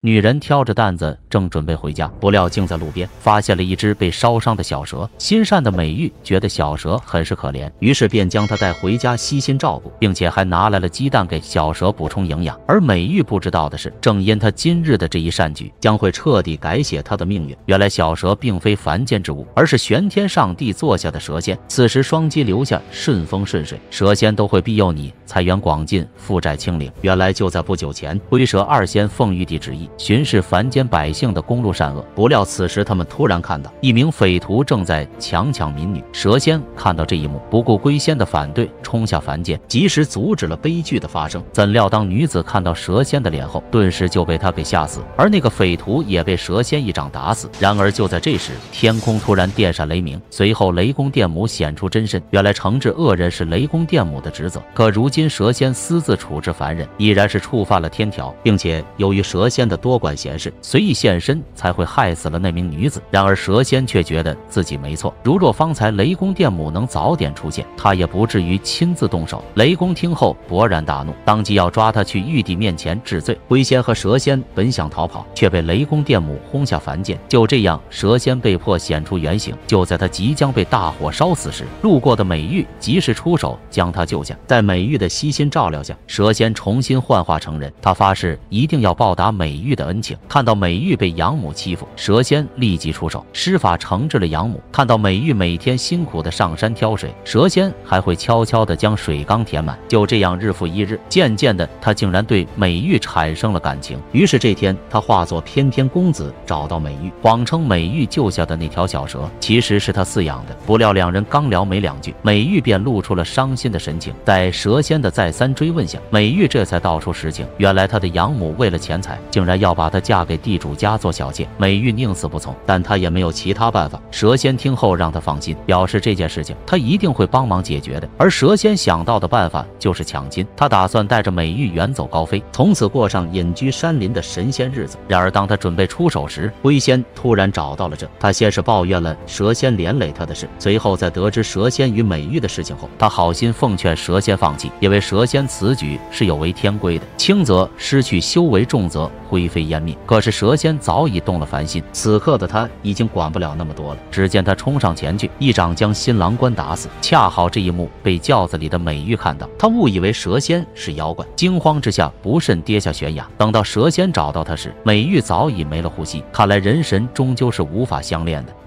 女人挑着担子正准备回家，不料竟在路边发现了一只被烧伤的小蛇。心善的美玉觉得小蛇很是可怜，于是便将它带回家悉心照顾，并且还拿来了鸡蛋给小蛇补充营养。而美玉不知道的是，正因她今日的这一善举，将会彻底改写她的命运。原来小蛇并非凡间之物，而是玄天上帝座下的蛇仙。此时双击留下顺风顺水，蛇仙都会庇佑你财源广进，负债清零。原来就在不久前，龟蛇二仙奉玉帝旨意巡视凡间百姓的公路善恶，不料此时他们突然看到一名匪徒正在强抢民女。蛇仙看到这一幕，不顾龟仙的反对，冲下凡间，及时阻止了悲剧的发生。怎料当女子看到蛇仙的脸后，顿时就被他给吓死，而那个匪徒也被蛇仙一掌打死。然而就在这时，天空突然电闪雷鸣，随后雷公电母显出真身。原来惩治恶人是雷公电母的职责，可如今蛇仙私自处置凡人，依然是触犯了天条，并且由于蛇仙的多管闲事，随意现身，才会害死了那名女子。然而蛇仙却觉得自己没错，如若方才雷公电母能早点出现，他也不至于亲自动手。雷公听后勃然大怒，当即要抓他去玉帝面前治罪。龟仙和蛇仙本想逃跑，却被雷公电母轰下凡间。就这样，蛇仙被迫显出原形。就在他即将被大火烧死时，路过的美玉及时出手将他救下。在美玉的悉心照料下，蛇仙重新幻化成人。他发誓一定要报答美玉的恩情。看到美玉被养母欺负，蛇仙立即出手施法惩治了养母。看到美玉每天辛苦的上山挑水，蛇仙还会悄悄地将水缸填满。就这样日复一日，渐渐的他竟然对美玉产生了感情。于是这天，他化作翩翩公子找到美玉，谎称美玉救下的那条小蛇其实是他饲养的。不料两人刚聊没两句，美玉便露出了伤心的神情。在蛇仙的再三追问下，美玉这才道出实情。原来他的养母为了钱财，竟然要把她嫁给地主家做小妾。美玉宁死不从，但她也没有其他办法。蛇仙听后让她放心，表示这件事情他一定会帮忙解决的。而蛇仙想到的办法就是抢亲，他打算带着美玉远走高飞，从此过上隐居山林的神仙日子。然而当他准备出手时，龟仙突然找到了他先是抱怨了蛇仙连累他的事，随后在得知蛇仙与美玉的事情后，他好心奉劝蛇仙放弃，因为蛇仙此举是有违天规的，轻则失去修为，重则灰飞烟灭。可是蛇仙早已动了凡心，此刻的他已经管不了那么多了。只见他冲上前去，一掌将新郎官打死。恰好这一幕被轿子里的美玉看到，他误以为蛇仙是妖怪，惊慌之下不慎跌下悬崖。等到蛇仙找到他时，美玉早已没了呼吸。看来人神终究是无法相恋的。